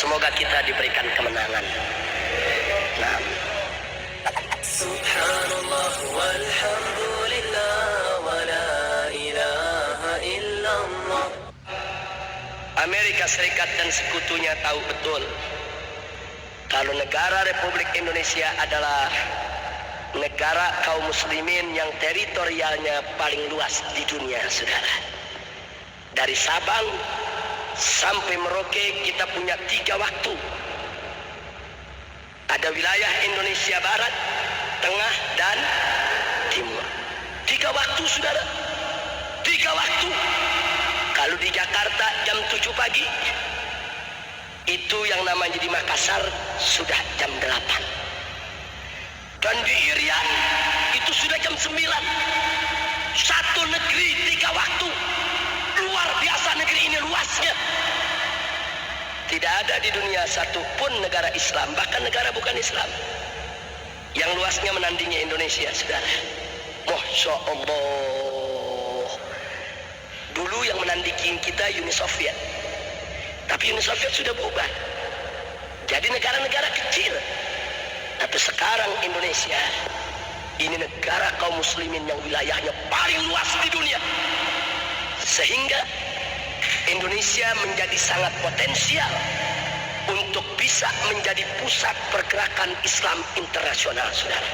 Semoga kita diberikan kemenangan. Nah. Subhanallah walhamdulillah wa la ilaha illallah. Amerika Serikat dan sekutunya tahu betul kalau negara Republik Indonesia adalah negara kaum muslimin yang teritorialnya paling luas di dunia, saudara. Dari Sabang sampai Merauke kita punya 3 waktu. Ada wilayah Indonesia Barat, Tengah, dan Timur. 3 waktu, saudara. 3 waktu. Kalau di Jakarta jam 7 pagi, itu yang namanya di Makassar sudah jam 8. Dan di Irian itu sudah jam 9. Satu negeri 3 waktu. Luar biasa negeri ini luasnya. Tidak ada di dunia satupun negara Islam, bahkan negara bukan Islam, yang luasnya menandingi Indonesia, saudara. Masya Allah. Dulu yang menandingi kita Uni Soviet, tapi Uni Soviet sudah berubah jadi negara-negara kecil. Tapi sekarang Indonesia ini negara kaum muslimin yang wilayahnya paling luas di dunia, sehingga Indonesia menjadi sangat potensial untuk bisa menjadi pusat pergerakan Islam internasional, saudara.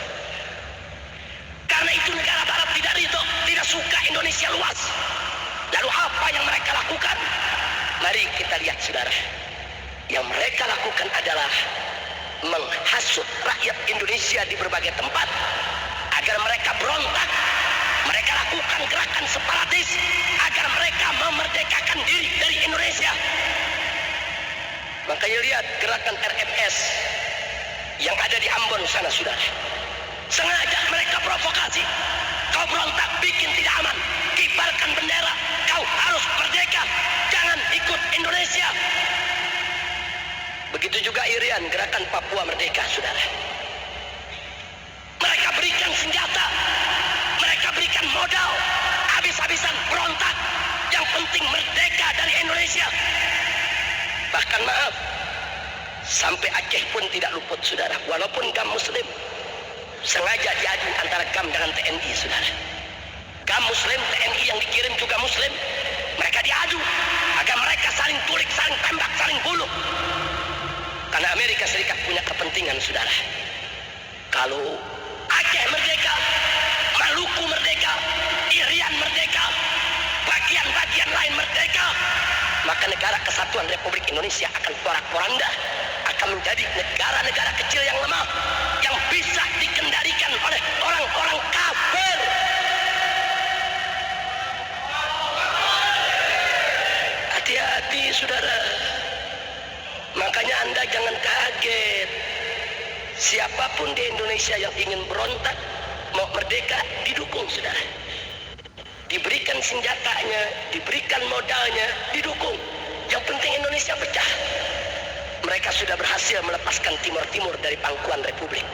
Karena itu negara Barat tidak ridho, tidak suka Indonesia luas. Lalu apa yang mereka lakukan? Mari kita lihat, saudara. Yang mereka lakukan adalah menghasut rakyat Indonesia di berbagai tempat agar mereka berontak. Mereka lakukan gerakan separatis agar mereka memerdekakan diri dari Indonesia. Makanya lihat gerakan RMS yang ada di Ambon sana, saudara. Sengaja mereka provokasi. Kau berontak bikin tidak aman, kibarkan bendera, kau harus merdeka, jangan ikut Indonesia. Begitu juga Irian, gerakan Papua Merdeka, saudara. Mereka berikan senjata, mereka berikan modal, habis-habisan berontak. Yang penting merdeka dari Indonesia. Bahkan maaf, sampai Aceh pun tidak luput, saudara. Walaupun GAM Muslim, sengaja diadu antara GAM dengan TNI, saudara. GAM Muslim, TNI yang dikirim juga Muslim. Mereka diadu agar mereka saling tulik, saling tembak, saling bunuh. Karena Amerika Serikat punya kepentingan, saudara. Kalau Aceh merdeka, Maluku merdeka, Irian merdeka, bagian-bagian lain merdeka, maka negara kesatuan Republik Indonesia akan porak-poranda, akan menjadi negara-negara kecil yang lemah, yang bisa dikendalikan oleh orang-orang kafir. Hati-hati, saudara. Makanya Anda jangan kaget. Siapapun di Indonesia yang ingin berontak, mau merdeka, didukung, saudara. Diberikan senjatanya, diberikan modalnya, didukung. Yang penting Indonesia pecah. Mereka sudah berhasil melepaskan Timur-Timur dari pangkuan Republik.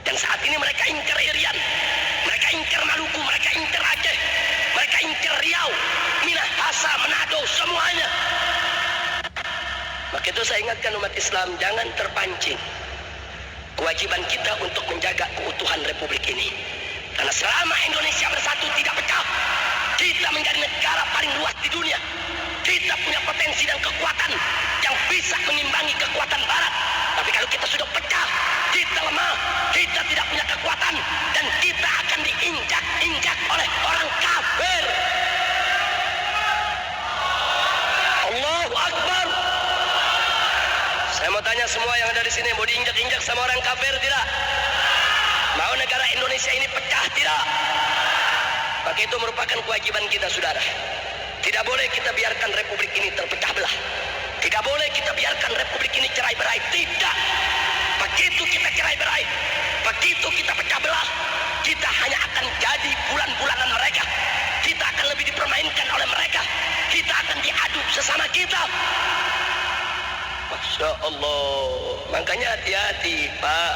Dan saat ini mereka ingkar Irian, mereka ingkar Maluku, mereka ingkar Aceh, mereka ingkar Riau, Minahasa, Manado, semuanya. Maka itu saya ingatkan umat Islam, jangan terpancing. Kewajiban kita untuk menjaga keutuhan Republik ini. Karena selama Indonesia bersatu tidak pecah, kita menjadi negara paling luas di dunia. Kita punya potensi dan kekuatan yang bisa mengimbangi kekuatan Barat. Tapi kalau kita sudah pecah, kita lemah, kita tidak punya kekuatan, dan kita akan diinjak-injak oleh orang kafir. Allahu Akbar. Saya mau tanya semua yang ada di sini, mau diinjak-injak sama orang kafir tidak? Mau negara Indonesia ini pecah tidak? Maka itu merupakan kewajiban kita, saudara. Tidak boleh kita biarkan Republik ini terpecah belah. Tidak boleh kita biarkan Republik ini cerai-berai. Tidak. Begitu kita cerai-berai, begitu kita pecah belah, kita hanya akan jadi bulan-bulanan mereka. Kita akan lebih dipermainkan oleh mereka. Kita akan diadu sesama kita. Masya Allah. Makanya hati-hati, Pak,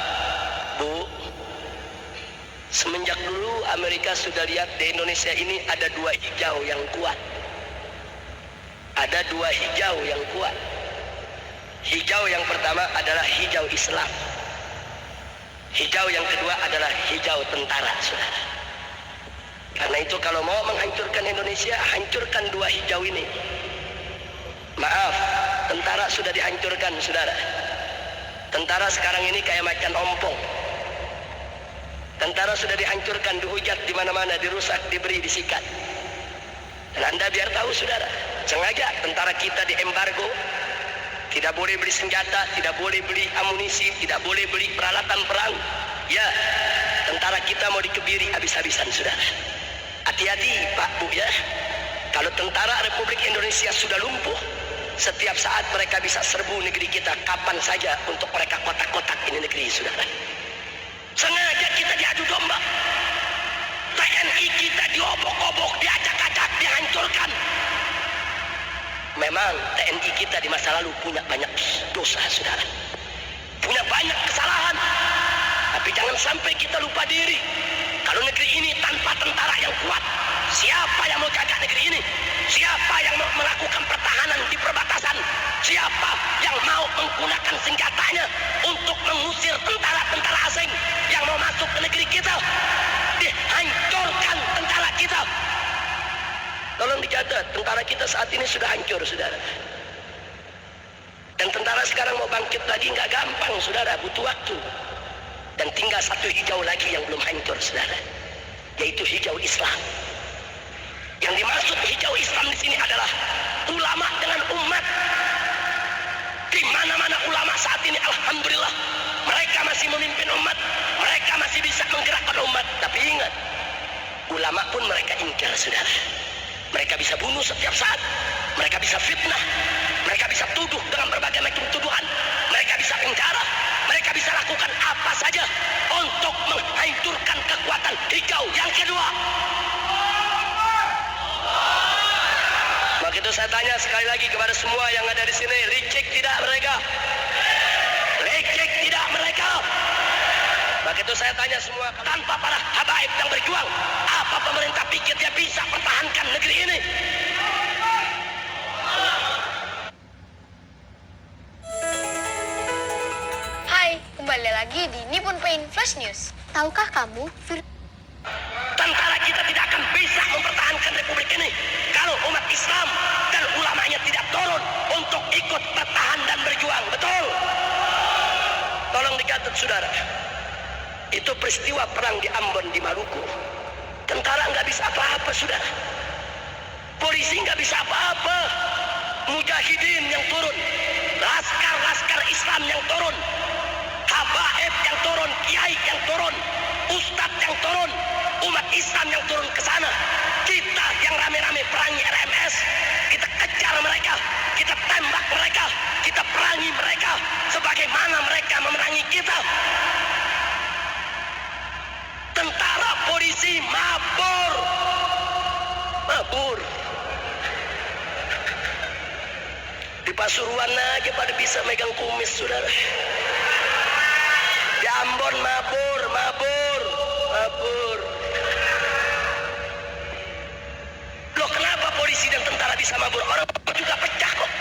Bu. Semenjak dulu Amerika sudah lihat di Indonesia ini ada 2 hijau yang kuat. Ada 2 hijau yang kuat. Hijau yang pertama adalah hijau Islam. Hijau yang kedua adalah hijau tentara, saudara. Karena itu kalau mau menghancurkan Indonesia, hancurkan dua hijau ini. Maaf, tentara sudah dihancurkan, saudara. Tentara sekarang ini kayak macan ompong. Tentara sudah dihancurkan, dihujat di mana-mana, dirusak, diberi, disikat. Dan Anda biar tahu, saudara, sengaja tentara kita diembargo. Tidak boleh beli senjata, tidak boleh beli amunisi, tidak boleh beli peralatan perang. Ya, tentara kita mau dikebiri habis-habisan, saudara. Hati-hati, Pak, Bu, ya. Kalau tentara Republik Indonesia sudah lumpuh, setiap saat mereka bisa serbu negeri kita kapan saja untuk mereka kotak-kotak ini negeri, saudara. Sengaja kita diadu domba. TNI kita diobok-obok, diacak-acak, dihancurkan. Memang TNI kita di masa lalu punya banyak dosa, saudara. Punya banyak kesalahan. Tapi jangan sampai kita lupa diri. Kalau negeri ini tanpa tentara yang kuat, siapa yang mau jaga negeri ini? Siapa yang mau melakukan pertahanan di perbatasan? Siapa yang mau menggunakan senjatanya untuk mengusir tentara-tentara asing yang mau masuk ke negeri kita? Dihancurkan tentara kita. Tolong dicatat, tentara kita saat ini sudah hancur, saudara. Dan tentara sekarang mau bangkit lagi nggak gampang, saudara, butuh waktu. Dan tinggal satu hijau lagi yang belum hancur, saudara, yaitu hijau Islam. Yang dimaksud hijau Islam di sini adalah ulama dengan umat. Di mana-mana ulama saat ini, alhamdulillah, mereka masih memimpin umat, mereka masih bisa menggerakkan umat. Tapi ingat, ulama pun mereka ingkar, saudara. Mereka bisa bunuh setiap saat, mereka bisa fitnah, mereka bisa tuduh dengan berbagai macam tuduhan, mereka bisa penjara, mereka bisa lakukan apa saja untuk menghancurkan kekuatan hijau yang kedua. Maka itu saya tanya sekali lagi kepada semua yang ada di sini, licik tidak mereka? Licik tidak mereka? Maka itu saya tanya semua, tanpa para habaib yang berjuang, apa pemerintah pikir dia bisa pertahankan negeri ini? Hai, kembali lagi di Nippon Paint Flash News. Tahukah kamu, Tentara kita tidak akan bisa mempertahankan republik ini kalau umat Islam dan ulamanya tidak turun untuk ikut bertahan dan berjuang. Betul? Tolong dicatat, saudara. Itu peristiwa perang di Ambon, di Maluku. Tentara nggak bisa apa-apa, saudara. Polisi nggak bisa apa-apa. Mujahidin yang turun, laskar-laskar Islam yang turun, habaib yang turun, kiai yang turun, ustadz yang turun, umat Islam yang turun ke sana. Kita yang rame-rame perangi RMS, kita kejar mereka, kita tembak mereka, kita perangi mereka sebagaimana mereka memerangi kita. Tentara, polisi mabur. Di Pasuruan aja pada bisa megang kumis, saudara. Di Ambon mabur. Loh, kenapa polisi dan tentara bisa mabur? Orang juga pecah kok.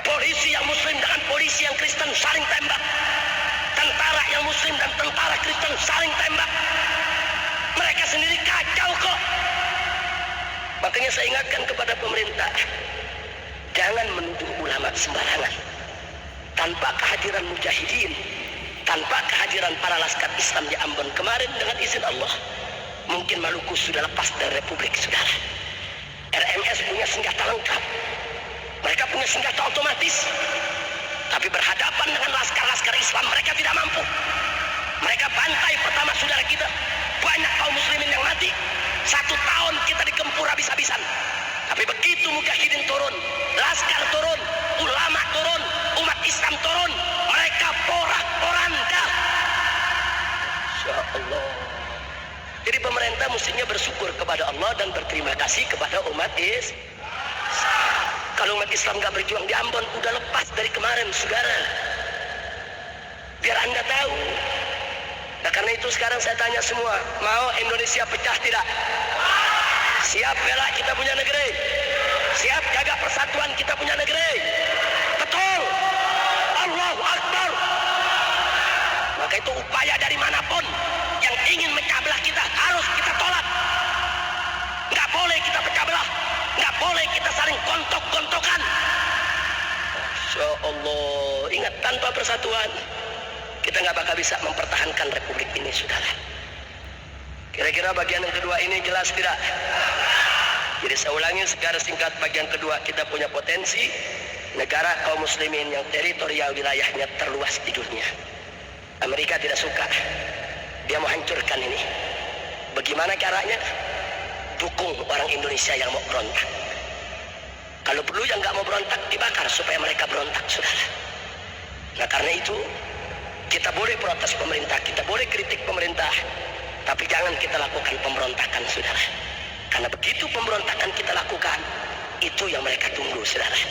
Polisi yang muslim dengan polisi yang Kristen saling tembak. Tentara yang muslim dan tentara Kristen saling tembak. Mereka sendiri kacau kok. Makanya saya ingatkan kepada pemerintah, jangan menuduh ulama sembarangan. Tanpa kehadiran mujahidin, tanpa kehadiran para laskar Islam di Ambon kemarin, dengan izin Allah, mungkin Maluku sudah lepas dari republik, saudara. RMS punya senjata lengkap, mereka punya senjata otomatis, tapi berhadapan dengan laskar-laskar Islam mereka tidak mampu. Mereka bantai pertama saudara kita, banyak kaum muslimin yang mati. 1 tahun kita dikempur habis-habisan. Tapi begitu mujahidin turun, laskar turun, ulama turun, umat Islam turun, mereka porak-poranda. Insya Allah. Jadi pemerintah mestinya bersyukur kepada Allah dan berterima kasih kepada umat Islam. Kalau umat Islam gak berjuang di Ambon, udah lepas dari kemarin, saudara. Biar Anda tahu. Nah, karena itu sekarang saya tanya semua, mau Indonesia pecah tidak? Siap bela kita punya negeri? Siap jaga persatuan kita punya negeri? Betul? Maka itu upaya dari manapun yang ingin mecah belah kita harus kita tolak. Nggak boleh kita pecah belah, nggak boleh kita saling gontok-gontokan. Masya Allah, ingat, tanpa persatuan kita nggak bakal bisa mempertahankan republik ini, saudara. Kira-kira bagian yang kedua ini jelas tidak? Jadi saya ulangi secara singkat, bagian kedua, kita punya potensi negara kaum muslimin yang teritorial wilayahnya terluas di dunia. Amerika tidak suka, dia mau hancurkan ini. Bagaimana caranya? Dukung orang Indonesia yang mau berontak. Kalau perlu yang nggak mau berontak dibakar supaya mereka berontak, saudara. Nah karena itu kita boleh protes pemerintah, kita boleh kritik pemerintah, tapi jangan kita lakukan pemberontakan, saudara. Karena begitu pemberontakan kita lakukan, itu yang mereka tunggu, saudara.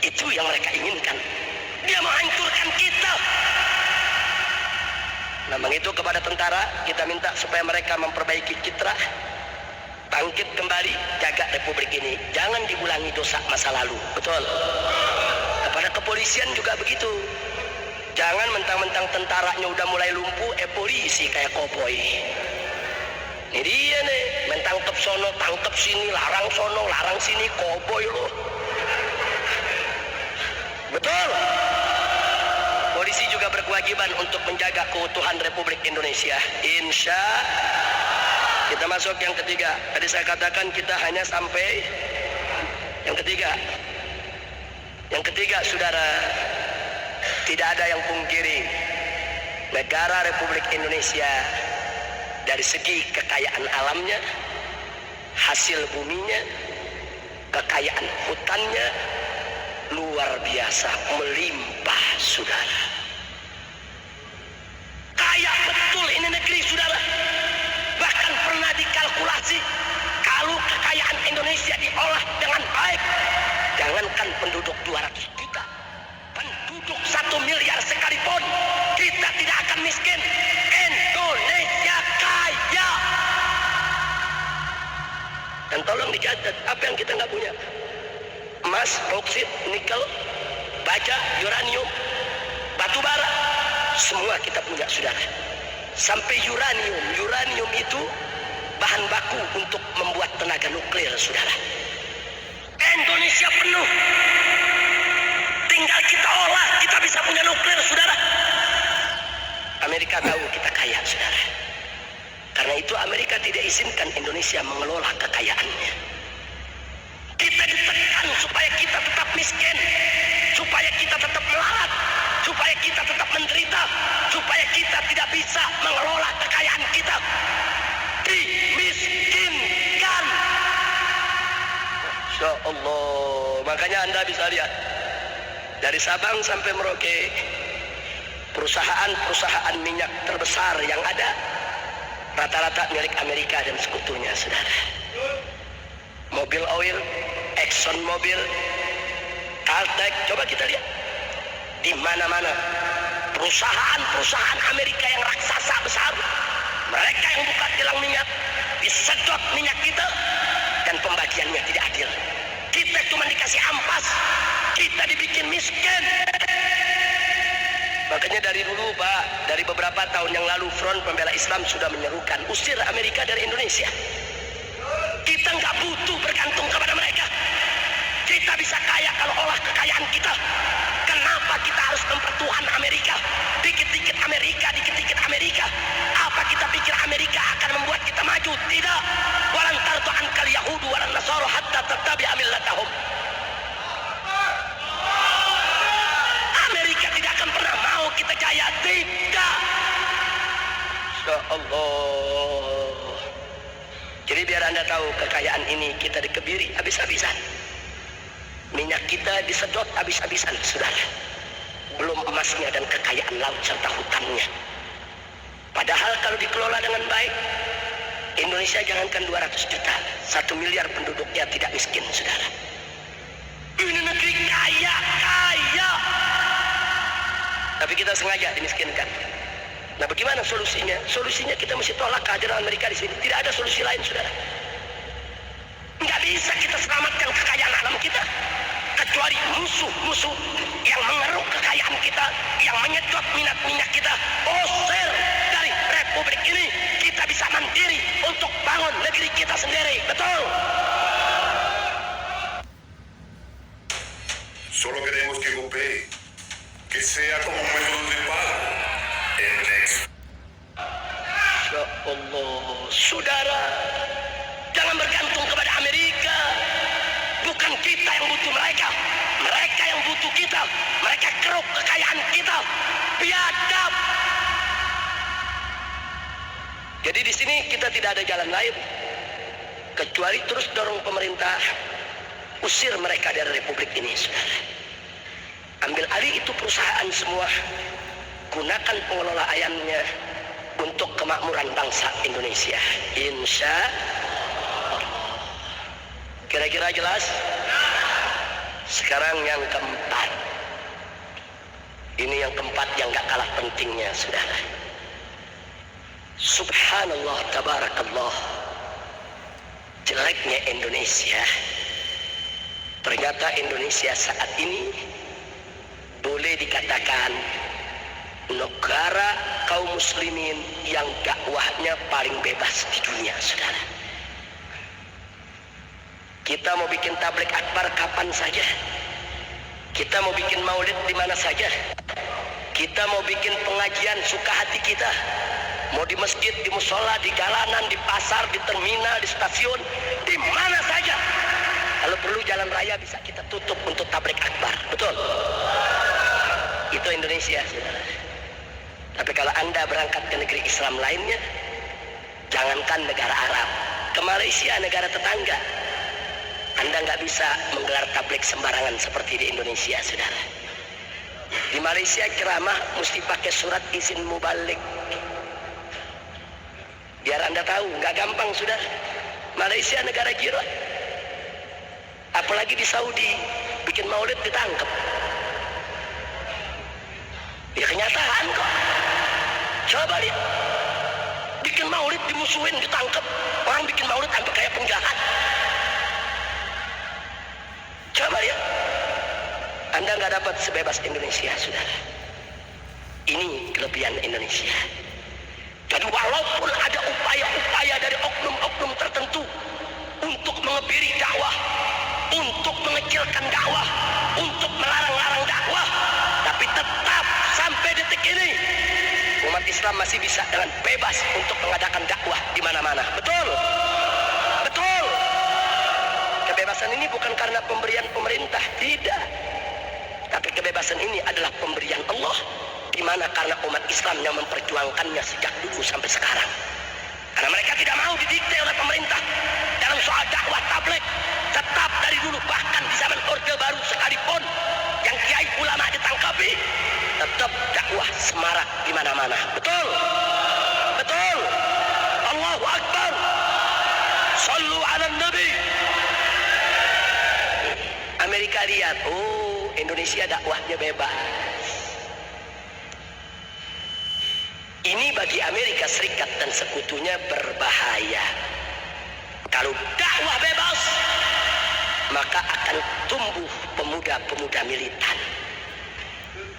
Itu yang mereka inginkan. Dia mau hancurkan kita. Nah, begitu kepada tentara, kita minta supaya mereka memperbaiki citra, bangkit kembali, jaga republik ini. Jangan diulangi dosa masa lalu. Betul. Kepada kepolisian juga begitu. Jangan mentang-mentang tentaranya udah mulai lumpuh, polisi kayak koboi. Ini dia nih, mentangkep sono, tangkep sini, larang sono, larang sini, koboi loh. Betul. Polisi juga berkewajiban untuk menjaga keutuhan Republik Indonesia. Insya kita masuk yang ketiga. Tadi saya katakan kita hanya sampai yang ketiga. Yang ketiga, saudara, tidak ada yang pungkiri negara Republik Indonesia dari segi kekayaan alamnya, hasil buminya, kekayaan hutannya luar biasa, melimpah, saudara. Kaya betul ini negeri, saudara. Bahkan pernah dikalkulasi, kalau kekayaan Indonesia diolah dengan baik, jangankan penduduk 200 juta, penduduk 1 miliar sekalipun, kita tidak akan miskin. Indonesia kaya. Dan tolong dicatat, apa yang kita nggak punya? Emas, boksit, nikel, baja, uranium, batu bara, semua kita punya, saudara. Sampai uranium itu bahan baku untuk membuat tenaga nuklir, saudara. Indonesia penuh, tinggal kita olah, kita bisa punya nuklir, saudara. Amerika tahu kita kaya, saudara. Karena itu Amerika tidak izinkan Indonesia mengelola kekayaannya. Kita ditekan supaya kita tetap miskin, supaya kita tetap melarat, supaya kita tetap menderita, supaya kita tidak bisa mengelola kekayaan kita. Dimiskinkan. Masya Allah. Makanya Anda bisa lihat dari Sabang sampai Merauke, perusahaan-perusahaan minyak terbesar yang ada rata-rata milik Amerika dan sekutunya, saudara. Mobil oil, Exxon Mobil, Caltech, coba kita lihat di mana-mana perusahaan-perusahaan Amerika yang raksasa besar, mereka yang buka kilang minyak, disedot minyak kita, dan pembagiannya tidak adil. Kita cuma dikasih ampas, kita dibikin miskin. Makanya dari dulu, Pak, dari beberapa tahun yang lalu, Front Pembela Islam sudah menyerukan usir Amerika dari Indonesia. Kita nggak butuh bergantung kepada mereka. Kita bisa kaya kalau olah kekayaan kita. Kenapa kita harus mempertuhan Amerika? Dikit-dikit Amerika, dikit-dikit Amerika. Apa kita pikir Amerika akan membuat kita maju? Tidak. Walan tardu ankal yahudu walan nasara hatta tattabi'a millatahum. Amerika tidak akan pernah mau kita jaya. Tidak. Ya Allah. Jadi biar Anda tahu, kekayaan ini kita dikebiri habis-habisan. Minyak kita disedot habis-habisan, saudara. Belum emasnya dan kekayaan laut serta hutannya. Padahal kalau dikelola dengan baik, Indonesia jangankan 200 juta, 1 miliar penduduknya tidak miskin, saudara. Ini negeri kaya. Tapi kita sengaja dimiskinkan. Nah, bagaimana solusinya? Solusinya kita mesti tolak kehadiran Amerika di sini. Tidak ada solusi lain, saudara. Nggak bisa kita selamatkan kekayaan alam kita kecuali musuh-musuh yang mengeruk kekayaan kita, yang menyedot minat kita, usir dari republik ini. Kita bisa mandiri untuk bangun negeri kita sendiri. Betul? Solo queremos que golpee, que sea como un método de pago. El next. Ya Allah, saudara, jangan bergantung kepada Amerika. Bukan kita yang butuh mereka, mereka yang butuh kita. Mereka keruk kekayaan kita, biadab. Jadi di sini kita tidak ada jalan lain kecuali terus dorong pemerintah, usir mereka dari republik ini, saudara. Ambil alih itu perusahaan semua, gunakan pengelolaannya untuk kemakmuran bangsa Indonesia. Insya Allah. Kira-kira jelas? Sekarang yang keempat. Ini yang keempat yang gak kalah pentingnya, saudara. Subhanallah, tabarakallah. Jeleknya Indonesia. Ternyata Indonesia saat ini boleh dikatakan negara kaum muslimin yang dakwahnya paling bebas di dunia, saudara. Kita mau bikin tabligh akbar kapan saja. Kita mau bikin maulid di mana saja. Kita mau bikin pengajian suka hati kita. Mau di masjid, di musola, di jalanan, di pasar, di terminal, di stasiun, di mana saja. Kalau perlu jalan raya bisa kita tutup untuk tabligh akbar. Betul? Itu Indonesia, saudara. Tapi kalau Anda berangkat ke negeri Islam lainnya, jangankan negara Arab, ke Malaysia, negara tetangga, Anda nggak bisa menggelar tabligh sembarangan seperti di Indonesia, saudara. Di Malaysia ceramah mesti pakai surat izin mubalik. Biar Anda tahu, nggak gampang, saudara. Malaysia negara jiran. Apalagi di Saudi, bikin maulid ditangkap. Ya kenyataan kok. Coba lihat. Bikin maulid dimusuhin, ditangkap. Orang bikin maulid sampai kayak penjahat. Coba lihat. Anda nggak dapat sebebas Indonesia, saudara. Ini kelebihan Indonesia. Jadi walaupun ada upaya-upaya dari oknum-oknum tertentu untuk mengebiri dakwah, untuk mengecilkan dakwah, untuk melarang-larang dakwah, tapi tetap sampai detik ini umat Islam masih bisa dengan bebas untuk mengadakan dakwah di mana-mana. Betul? Betul. Kebebasan ini bukan karena pemberian pemerintah, tidak. Tapi kebebasan ini adalah pemberian Allah, di mana karena umat Islam yang memperjuangkannya sejak dulu sampai sekarang. Karena mereka tidak mau didikte oleh pemerintah dalam soal dakwah tabligh. Tetap dari dulu, bahkan di zaman Orde Baru sekalipun yang kiai ulama ditangkapi, tetap dakwah semarak di mana-mana. Betul? Betul? Allahu Akbar. Sallu ala Nabi. Amerika lihat, oh Indonesia dakwahnya bebas. Ini bagi Amerika Serikat dan sekutunya berbahaya. Kalau dakwah bebas, maka akan tumbuh pemuda-pemuda militan.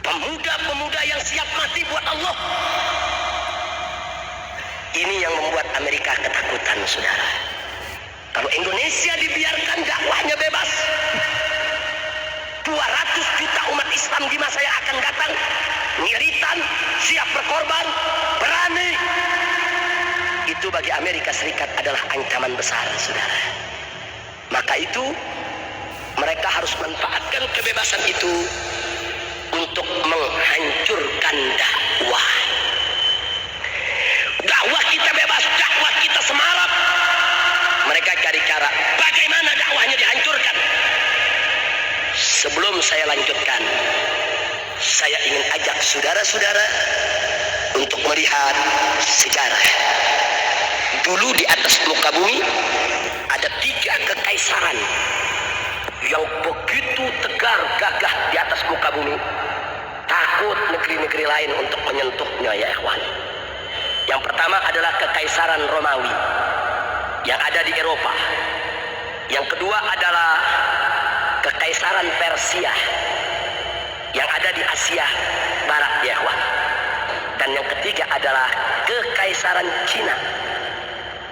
Pemuda-pemuda yang siap mati buat Allah. Ini yang membuat Amerika ketakutan, saudara. Kalau Indonesia dibiarkan dakwahnya bebas, 200 juta umat Islam di masa yang akan datang militan, siap berkorban, berani. Itu bagi Amerika Serikat adalah ancaman besar, saudara. Maka itu mereka harus manfaatkan kebebasan itu untuk menghancurkan dakwah. Dakwah kita bebas, dakwah kita semarak. Mereka cari cara bagaimana dakwahnya dihancurkan. Sebelum saya lanjutkan, saya ingin ajak saudara-saudara untuk melihat sejarah. Dulu di atas muka bumi ada 3 kekaisaran yang begitu tegar gagah di atas muka bumi. Takut negeri-negeri lain untuk menyentuhnya, ya ikhwan. Yang pertama adalah kekaisaran Romawi yang ada di Eropa. Yang kedua adalah Kekaisaran Persia yang ada di Asia Barat ya ikhwan. Dan yang ketiga adalah Kekaisaran Cina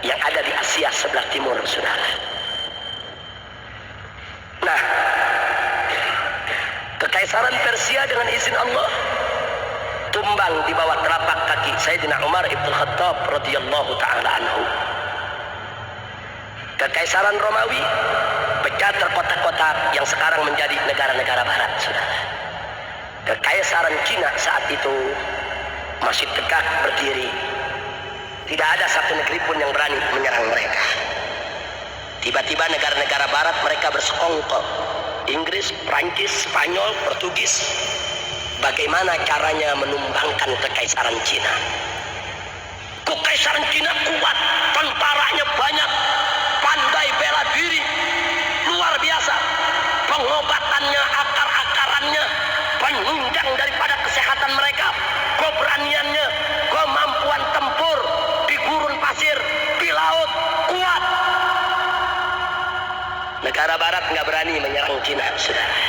yang ada di Asia sebelah timur, saudara. Nah, Kekaisaran Persia dengan izin Allah tumbang di bawah telapak kaki Sayyidina Umar ibn Khattab radhiyallahu taala anhu. Kekaisaran Romawi pecah terkotak-kotak yang sekarang menjadi negara-negara barat, saudara. Kekaisaran Cina saat itu masih tegak berdiri. Tidak ada satu negeri pun yang berani menyerang mereka. Tiba-tiba negara-negara barat mereka bersekongkol. Inggris, Prancis, Spanyol, Portugis. Bagaimana caranya menumbangkan Kekaisaran Cina? Kekaisaran Cina kuat, tentaranya banyak, pandai bela diri, luar biasa. Pengobatannya, akar-akarannya, penunjang daripada kesehatan mereka, keberaniannya, kemampuan tempur di gurun pasir, di laut, kuat. Negara barat nggak berani menyerang Cina, saudara.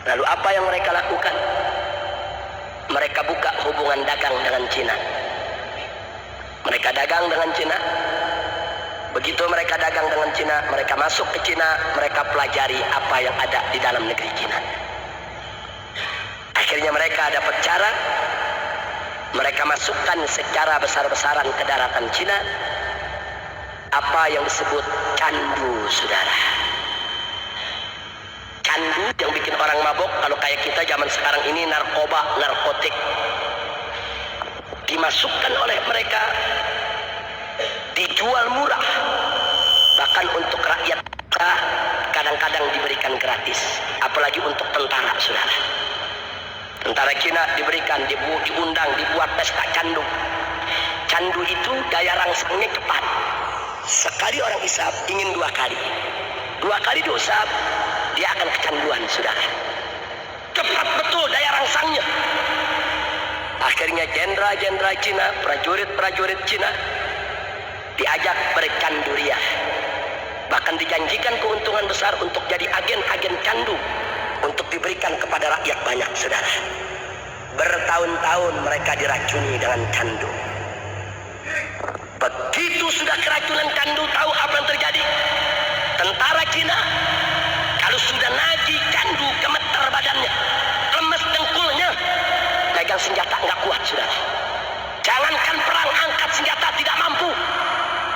Lalu apa yang mereka lakukan? Mereka buka hubungan dagang dengan Cina. Mereka dagang dengan Cina. Begitu mereka dagang dengan Cina, mereka masuk ke Cina, mereka pelajari apa yang ada di dalam negeri Cina. Akhirnya mereka dapat cara, mereka masukkan secara besar-besaran ke daratan Cina apa yang disebut candu, saudara. Candu yang bikin orang mabok, kalau kayak kita zaman sekarang ini narkoba, narkotik. Dimasukkan oleh mereka, dijual murah, bahkan untuk rakyat kadang-kadang diberikan gratis, apalagi untuk tentara, saudara. Tentara Cina diberikan, diundang, dibuat pesta candu. Candu itu daya rangsangnya cepat. Sekali orang isap ingin 2 kali. 2 kali diusap, dia akan kecanduan, saudara. Cepat betul daya rangsangnya. Akhirnya jenderal-jenderal Cina, prajurit-prajurit Cina diajak bercandu riah. Bahkan dijanjikan keuntungan besar untuk jadi agen-agen candu, untuk diberikan kepada rakyat banyak, saudara. Bertahun-tahun mereka diracuni dengan candu. Begitu sudah keracunan candu, tahu apa yang terjadi? Tentara Cina kalau sudah nagih candu, gemeter badannya, lemes dengkulnya, pegang senjata nggak kuat, saudara. Jangankan perang, angkat senjata tidak mampu.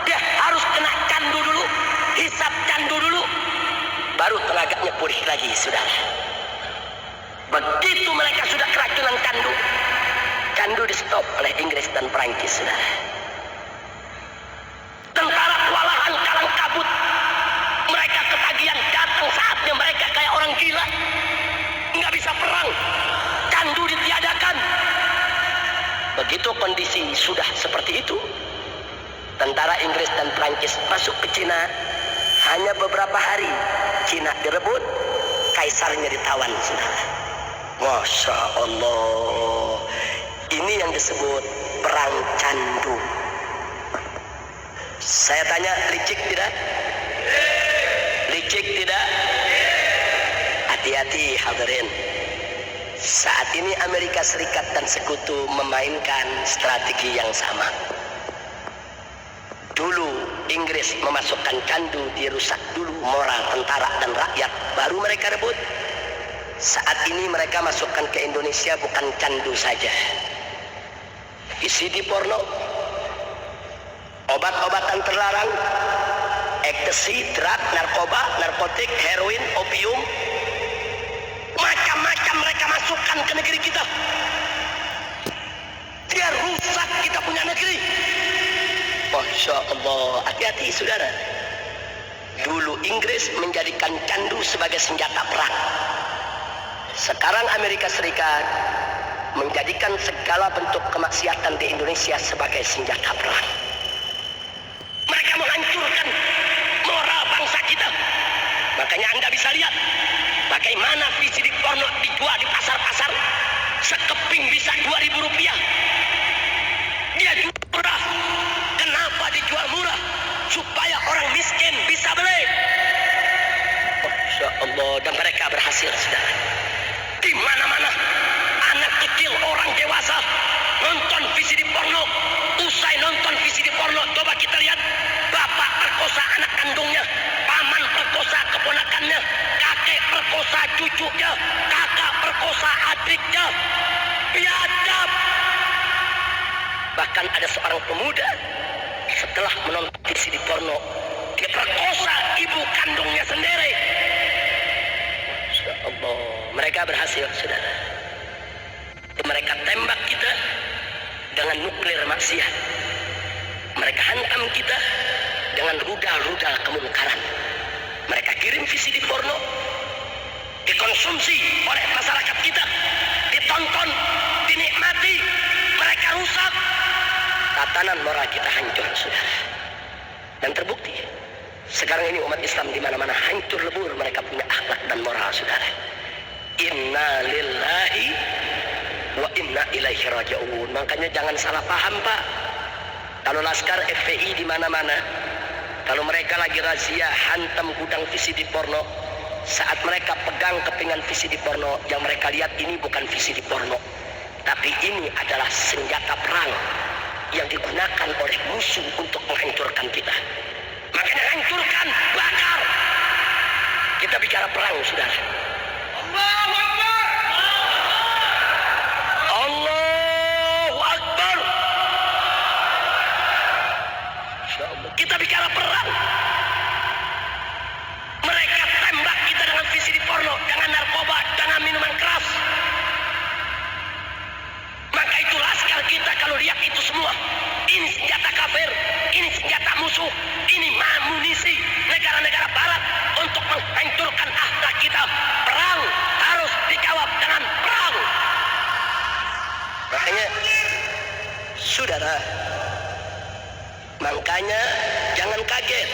Dia harus kena candu dulu, hisap candu dulu, baru tenaganya pulih lagi, saudara. Begitu mereka sudah keracunan candu, candu di stop oleh Inggris dan Prancis, saudara. Tentara kewalahan kalang kabut, mereka ketagihan, datang saatnya mereka kayak orang gila, nggak bisa perang, candu ditiadakan. Begitu kondisi sudah seperti itu, tentara Inggris dan Prancis masuk ke Cina. Hanya beberapa hari Cina direbut, kaisarnya ditawan, saudara. Masya Allah, ini yang disebut perang candu. Saya tanya, licik tidak? Licik tidak? Hati-hati hadirin. Saat ini Amerika Serikat dan sekutu memainkan strategi yang sama. Dulu Inggris memasukkan candu, dirusak dulu moral tentara dan rakyat, baru mereka rebut. Saat ini mereka masukkan ke Indonesia bukan candu saja, VCD porno, obat-obatan terlarang, ekstasi, drug, narkoba, narkotik, heroin, opium, macam-macam mereka masukkan ke negeri kita. Dia rusak kita punya negeri. Masya Allah, hati-hati saudara. Dulu Inggris menjadikan candu sebagai senjata perang. Sekarang Amerika Serikat menjadikan segala bentuk kemaksiatan di Indonesia sebagai senjata perang. Mereka menghancurkan moral bangsa kita. Makanya Anda bisa lihat bagaimana VCD porno dijual di pasar-pasar. Sekeping bisa Rp2.000. Dia jual murah. Kenapa dijual murah? Supaya orang miskin bisa beli. Masya Allah. Allah, dan mereka berhasil, saudara. Di mana-mana anak kecil, orang dewasa nonton VCD porno. Usai nonton VCD porno, coba kita lihat, bapak perkosa anak kandungnya, paman perkosa keponakannya, kakek perkosa cucunya, kakak perkosa adiknya. Biadab. Bahkan ada seorang pemuda setelah menonton VCD porno, dia perkosa ibu kandungnya sendiri. Masya Allah, mereka berhasil, saudara. Mereka tembak kita dengan nuklir maksiat. Mereka hantam kita dengan rudal-rudal kemungkaran. Mereka kirim VCD porno, dikonsumsi oleh masyarakat kita, ditonton, dinikmati, mereka rusak. Tatanan moral kita hancur, saudara. Dan terbukti sekarang ini umat Islam di mana-mana hancur lebur. Mereka punya akhlak dan moral, saudara. Inna lillahi wa inna ilaihi raji'un. Makanya jangan salah paham, Pak. Kalau laskar FPI di mana-mana, kalau mereka lagi razia hantam gudang VCD porno, saat mereka pegang kepingan VCD porno, yang mereka lihat ini bukan VCD porno, tapi ini adalah senjata perang yang digunakan oleh musuh untuk menghancurkan kita. Makanya hancurkan, bakar. Kita bicara perang, saudara. Allahu Akbar. Allahu Akbar. Kita bicara perang. Mereka tembak kita dengan VCD porno, dengan narkoba, dengan minuman keras. Maka itu laskar kita kalau lihat itu semua. Ini senjata kafir, ini senjata musuh, ini amunisi negara-negara barat untuk menghancurkan akhlak kita. Perang harus dijawab dengan perang. Makanya, saudara, makanya jangan kaget.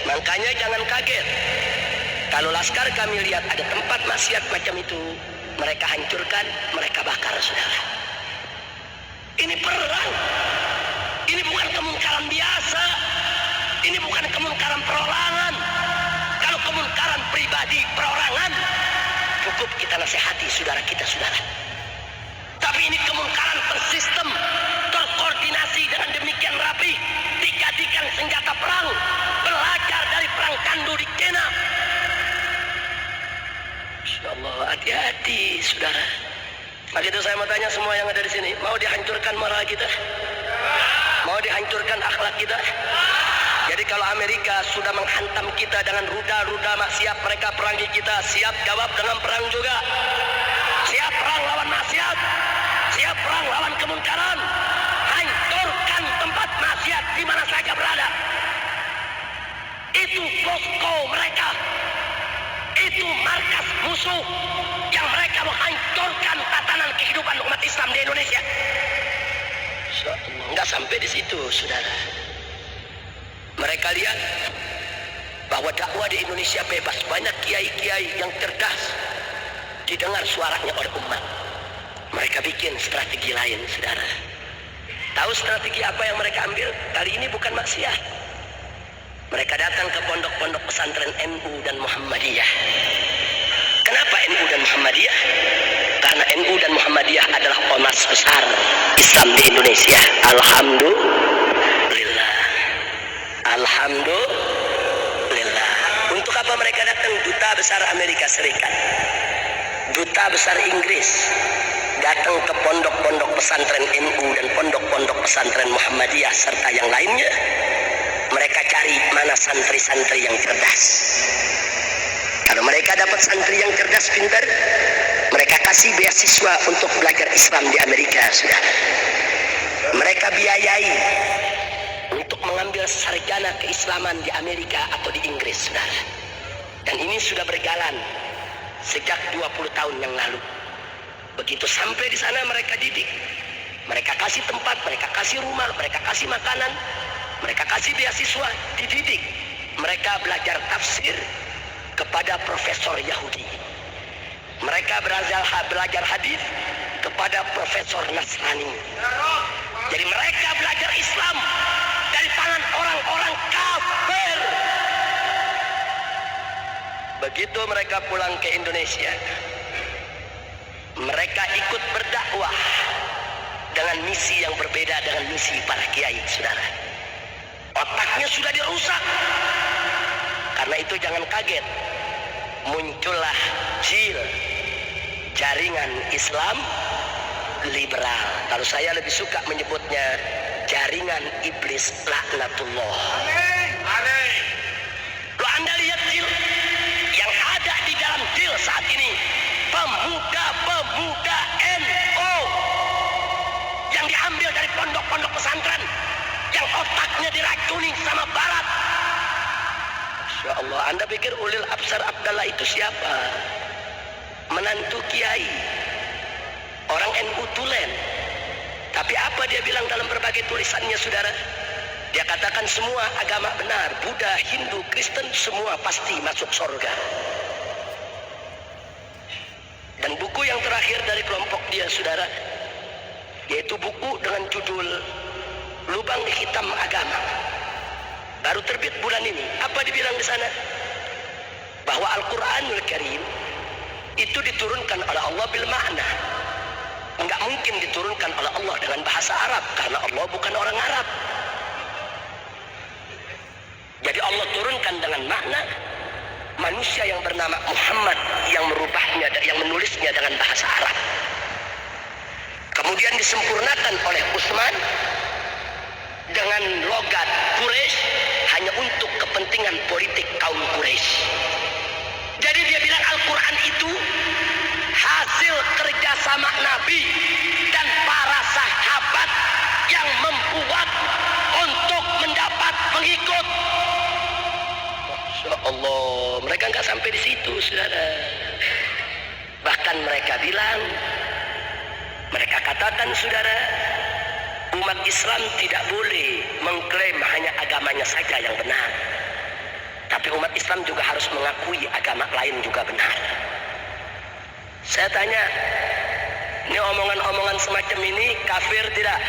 Makanya jangan kaget. Kalau laskar kami lihat ada tempat maksiat macam itu, mereka hancurkan, mereka bakar, saudara. Ini perang. Ini bukan kemungkaran biasa. Ini bukan kemungkaran perorangan. Kalau kemungkaran pribadi, perorangan, cukup kita nasihati saudara kita, saudara. Tapi ini kemungkaran tersistem, terkoordinasi dengan demikian rapi, dijadikan senjata perang. Belajar dari perang Kandu di Kena. Masya Allah, hati-hati, saudara. Maka itu saya mau tanya semua yang ada di sini, mau dihancurkan moral kita? Mau dihancurkan akhlak kita? Jadi kalau Amerika sudah menghantam kita dengan rudal-rudal maksiat, mereka perangi kita, siap jawab dengan perang juga. Siap perang lawan maksiat, siap perang lawan kemungkaran. Hancurkan tempat maksiat di mana saja berada. Itu posko mereka. Itu markas musuh yang mereka menghancurkan tatanan kehidupan umat Islam di Indonesia. Enggak sampai di situ, saudara. Mereka lihat bahwa dakwah di Indonesia bebas, banyak kiai-kiai yang cerdas, didengar suaranya oleh umat. Mereka bikin strategi lain, saudara. Tahu strategi apa yang mereka ambil? Kali ini bukan maksiat. Mereka datang ke pondok-pondok pesantren NU dan Muhammadiyah. Kenapa NU dan Muhammadiyah? Karena NU dan Muhammadiyah adalah ormas besar Islam di Indonesia. Alhamdulillah. Alhamdulillah. Untuk apa mereka datang? Duta besar Amerika Serikat, duta besar Inggris datang ke pondok-pondok pesantren NU dan pondok-pondok pesantren Muhammadiyah serta yang lainnya. Mereka cari mana santri-santri yang cerdas. Kalau mereka dapat santri yang cerdas, pintar, mereka kasih beasiswa untuk belajar Islam di Amerika, sudah. Mereka biayai untuk mengambil sarjana keislaman di Amerika atau di Inggris, sudah. Dan ini sudah berjalan sejak 20 tahun yang lalu. Begitu sampai di sana mereka didik. Mereka kasih tempat, mereka kasih rumah, mereka kasih makanan. Mereka kasih beasiswa, dididik. Mereka belajar tafsir kepada profesor Yahudi. Mereka belajar hadis kepada profesor Nasrani. Jadi mereka belajar Islam dari tangan orang-orang kafir. Begitu mereka pulang ke Indonesia, mereka ikut berdakwah dengan misi yang berbeda dengan misi para kiai, saudara. Otaknya sudah dirusak. Karena itu jangan kaget, muncullah JIL, Jaringan Islam Liberal. Kalau saya lebih suka menyebutnya Jaringan Iblis Laknatullah. Lo Anda lihat JIL yang ada di dalam JIL saat ini, pemuda-pemuda NU yang diambil dari pondok-pondok pesantren, yang otaknya diracuni sama Barat. Masya Allah, Anda pikir Ulil Absar Abdallah itu siapa? Menantu kiai, orang NU tulen. Tapi apa dia bilang dalam berbagai tulisannya, saudara? Dia katakan semua agama benar, Buddha, Hindu, Kristen, semua pasti masuk surga. Dan buku yang terakhir dari kelompok dia, saudara, yaitu buku dengan judul Lubang Hitam Agama, baru terbit bulan ini. Apa dibilang di sana? Bahwa Al-Quranul Karim itu diturunkan oleh Allah bil makna. Enggak mungkin diturunkan oleh Allah dengan bahasa Arab, karena Allah bukan orang Arab. Jadi Allah turunkan dengan makna manusia yang bernama Muhammad yang merubahnya, yang menulisnya dengan bahasa Arab. Kemudian disempurnakan oleh Utsman dengan logat Quraisy hanya untuk kepentingan politik kaum Quraisy. Jadi dia bilang Al-Quran itu hasil kerjasama Nabi dan para sahabat yang membuat untuk mendapat pengikut. Masya Allah, mereka nggak sampai di situ, saudara. Bahkan mereka bilang, mereka katakan, saudara, umat Islam tidak boleh mengklaim hanya agamanya saja yang benar, tapi umat Islam juga harus mengakui agama lain juga benar. Saya tanya, ini omongan-omongan semacam ini kafir tidak?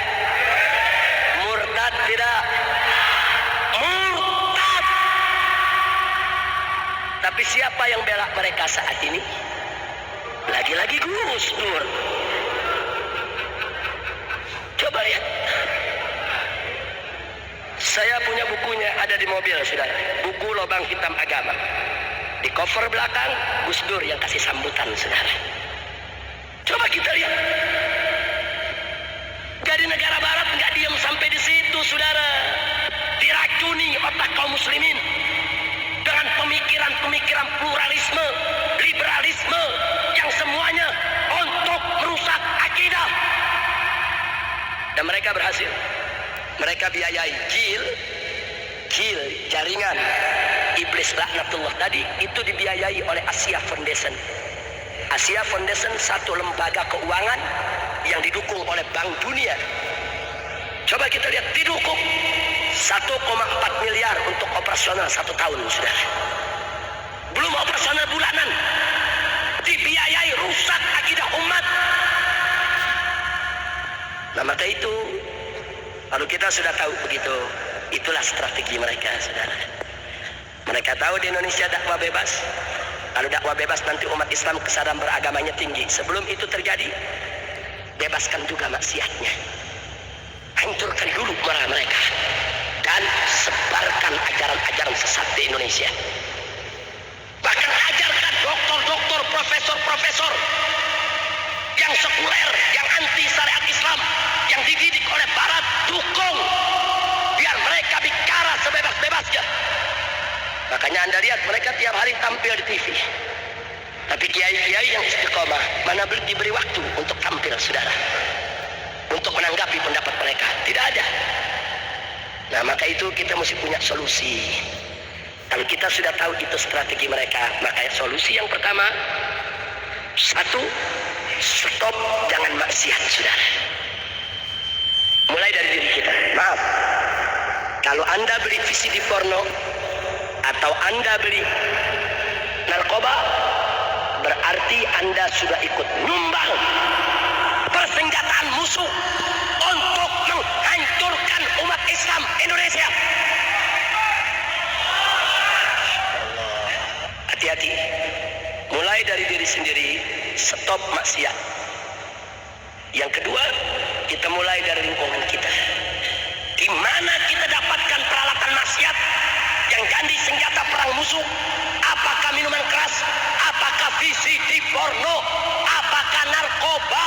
Murtad tidak? Murtad. Tapi siapa yang bela mereka saat ini? Lagi-lagi Gus Dur. Coba lihat. Saya punya bukunya, ada di mobil, saudara. Buku Lubang Hitam Agama. Di cover belakang, Gus Dur yang kasih sambutan, saudara. Coba kita lihat. Jadi negara Barat nggak diam sampai di situ, saudara. Diracuni otak kaum muslimin dengan pemikiran-pemikiran pluralisme, liberalisme, yang semuanya untuk merusak akidah. Dan mereka berhasil. Mereka biayai JIL, Jaringan Iblis Laknatullah tadi, itu dibiayai oleh Asia Foundation. Asia Foundation satu lembaga keuangan yang didukung oleh Bank Dunia. Coba kita lihat, didukung 1,4 miliar untuk operasional 1 tahun, saudara. Belum operasional bulanan, dibiayai, rusak akidah umat. Nah, maka itu, kalau kita sudah tahu begitu, itulah strategi mereka, saudara. Mereka tahu di Indonesia dakwah bebas. Kalau dakwah bebas nanti umat Islam kesadaran beragamanya tinggi. Sebelum itu terjadi, bebaskan juga maksiatnya. Hancurkan dulu marah mereka. Dan sebarkan ajaran-ajaran sesat di Indonesia. Bahkan ajarkan doktor-doktor, profesor-profesor yang sekuler, yang anti syariat Islam, yang dididik oleh Barat, dukung. Biar mereka bicara sebebas-bebasnya. Makanya Anda lihat mereka tiap hari tampil di TV. Tapi kiai-kiai yang istiqomah, mana diberi waktu untuk tampil, saudara, untuk menanggapi pendapat mereka? Tidak ada. Nah, maka itu kita mesti punya solusi. Kalau kita sudah tahu itu strategi mereka, maka solusi yang pertama, satu, stop jangan maksiat, saudara. Mulai dari diri kita. Maaf, kalau Anda beli VCD porno atau Anda beli narkoba, berarti Anda sudah ikut nyumbang persenjataan musuh untuk menghancurkan umat Islam Indonesia. Hati-hati. mulai dari diri sendiri, stop maksiat. Yang kedua, kita mulai dari lingkungan kita. Di mana kita dapatkan peralatan maksiat yang jadi senjata perang musuh? Apakah minuman keras? Apakah VCD porno? Apakah narkoba?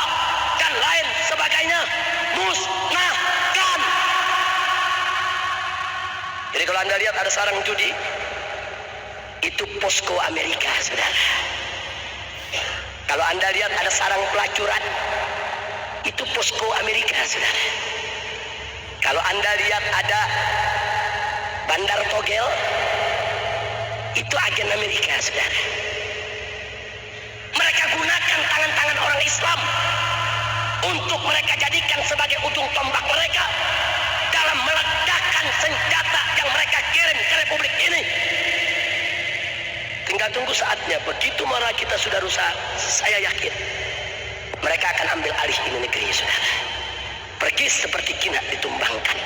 Dan lain sebagainya. Musnahkan. Jadi kalau Anda lihat ada sarang judi, itu posko Amerika, saudara. Kalau Anda lihat ada sarang pelacuran, itu posko Amerika, saudara. Kalau Anda lihat ada bandar togel, itu agen Amerika, saudara. Mereka gunakan tangan-tangan orang Islam untuk mereka jadikan sebagai ujung tombak mereka dalam meledakkan senjata yang mereka kirim ke Republik ini. Tinggal tunggu saatnya. Begitu moral kita sudah rusak, saya yakin mereka akan ambil alih ini negeri, saudara. Pergi seperti kinat ditumbangkan.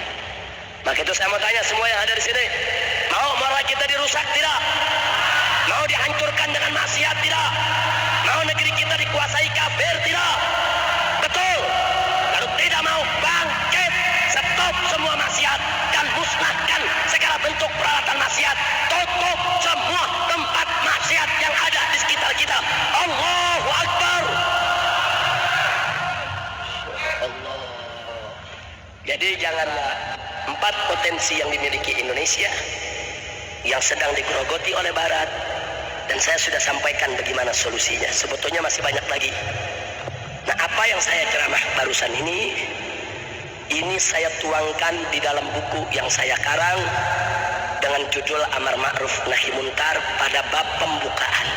Maka itu saya mau tanya semua yang ada di sini, mau moral kita dirusak tidak? Mau dihancurkan dengan maksiat tidak? Mau negeri kita dikuasai kafir tidak? Betul. Kalau tidak mau, bangkit, stop semua maksiat dan musnahkan segala bentuk peralatan maksiat. Tutup semua tempat maksiat yang ada di sekitar kita. Allahu Akbar. Allah. Jadi janganlah 4 potensi yang dimiliki Indonesia yang sedang digerogoti oleh Barat, dan saya sudah sampaikan bagaimana solusinya. Sebetulnya masih banyak lagi. Nah, apa yang saya ceramah barusan ini saya tuangkan di dalam buku yang saya karang dengan judul Amar Ma'ruf Nahi Munkar pada bab pembukaan.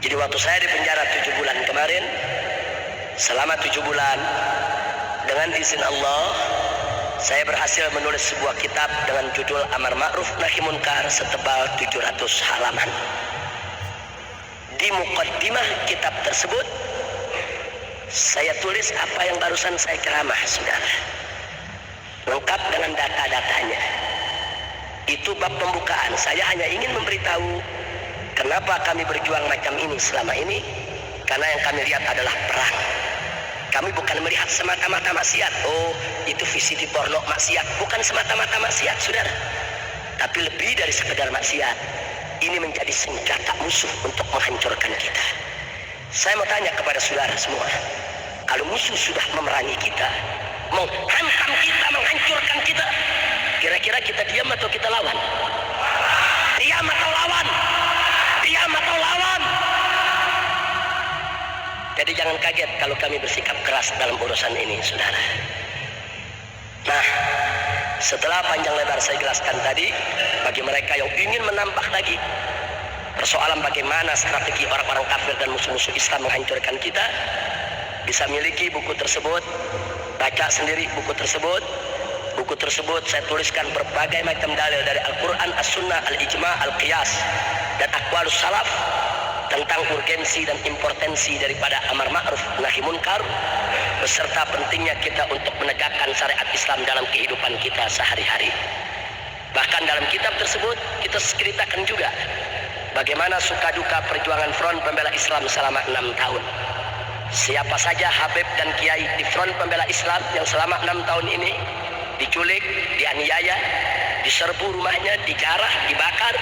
Jadi waktu saya di penjara 7 bulan kemarin, selama 7 bulan dengan izin Allah, saya berhasil menulis sebuah kitab dengan judul Amar Ma'ruf Nahi Munkar setebal 700 halaman. Di muqaddimah kitab tersebut, saya tulis apa yang barusan saya ceramah, saudara. Lengkap dengan data-datanya. Itu bab pembukaan. Saya hanya ingin memberitahu kenapa kami berjuang macam ini selama ini. Karena yang kami lihat adalah perang. Kami bukan melihat semata-mata maksiat. Oh, itu VCD porno maksiat. Bukan semata-mata maksiat, saudara. Tapi lebih dari sekedar maksiat. Ini menjadi senjata musuh untuk menghancurkan kita. Saya mau tanya kepada saudara semua. Kalau musuh sudah memerangi kita, menghantam kita, menghancurkan kita, kira-kira kita diam atau kita lawan? Diam atau lawan? Diam atau lawan? Jadi jangan kaget kalau kami bersikap keras dalam urusan ini, saudara. Nah, setelah panjang lebar saya jelaskan tadi, bagi mereka yang ingin menambah lagi persoalan bagaimana strategi orang-orang kafir dan musuh-musuh Islam menghancurkan kita, bisa miliki buku tersebut, baca sendiri buku tersebut. Buku tersebut saya tuliskan berbagai macam dalil dari Al-Quran, As-Sunnah, Al-Ijma', Al-Qiyas, dan Aqwalus Salaf tentang urgensi dan importansi daripada Amar Ma'ruf Nahi Munkar, beserta pentingnya kita untuk menegakkan syariat Islam dalam kehidupan kita sehari-hari. Bahkan dalam kitab tersebut kita ceritakan juga bagaimana suka duka perjuangan Front Pembela Islam selama 6 tahun. Siapa saja Habib dan Kiai di Front Pembela Islam yang selama 6 tahun ini diculik, dianiaya, diserbu rumahnya, dijarah, dibakar,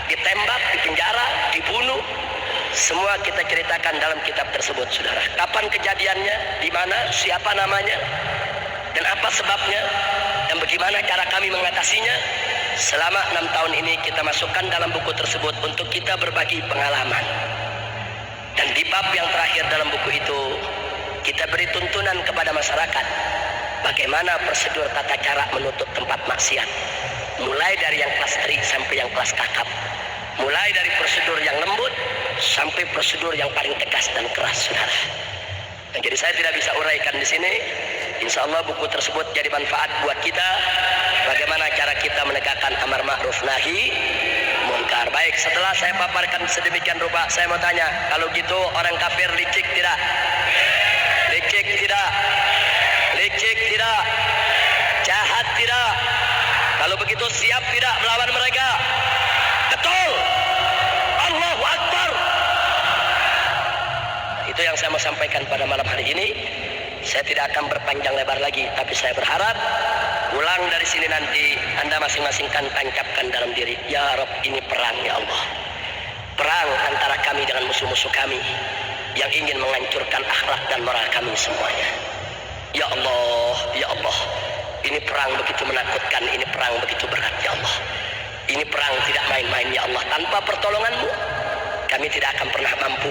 ditembak, dipenjara, dibunuh. Semua kita ceritakan dalam kitab tersebut, saudara. Kapan kejadiannya, di mana, siapa namanya, dan apa sebabnya, dan bagaimana cara kami mengatasinya. Selama 6 tahun ini kita masukkan dalam buku tersebut untuk kita berbagi pengalaman. Dan di bab yang terakhir dalam buku itu, kita beri tuntunan kepada masyarakat bagaimana prosedur tata cara menutup tempat maksiat, mulai dari yang kelas teri sampai yang kelas kakap, mulai dari prosedur yang lembut sampai prosedur yang paling tegas dan keras, saudara. Nah, jadi saya tidak bisa uraikan di sini. Insya Allah buku tersebut jadi manfaat buat kita. Bagaimana cara kita menegakkan Amar Ma'ruf Nahi Munkar. Baik, setelah saya paparkan sedemikian rupa, saya mau tanya, kalau gitu orang kafir licik tidak? Licik tidak? Licik tidak? Jahat tidak? Kalau begitu siap tidak melawan mereka? Betul. Allahu Akbar. itu yang saya mau sampaikan pada malam hari ini. Saya tidak akan berpanjang lebar lagi, tapi saya berharap pulang dari sini nanti Anda masing-masing kan tancapkan dalam diri, ya Rabb, ini perang ya Allah. Perang antara kami dengan musuh-musuh kami yang ingin menghancurkan akhlak dan moral kami semuanya. Ya Allah, ya Allah, ini perang begitu menakutkan, ini perang begitu berat ya Allah. Ini perang tidak main-main ya Allah. Tanpa pertolongan-Mu kami tidak akan pernah mampu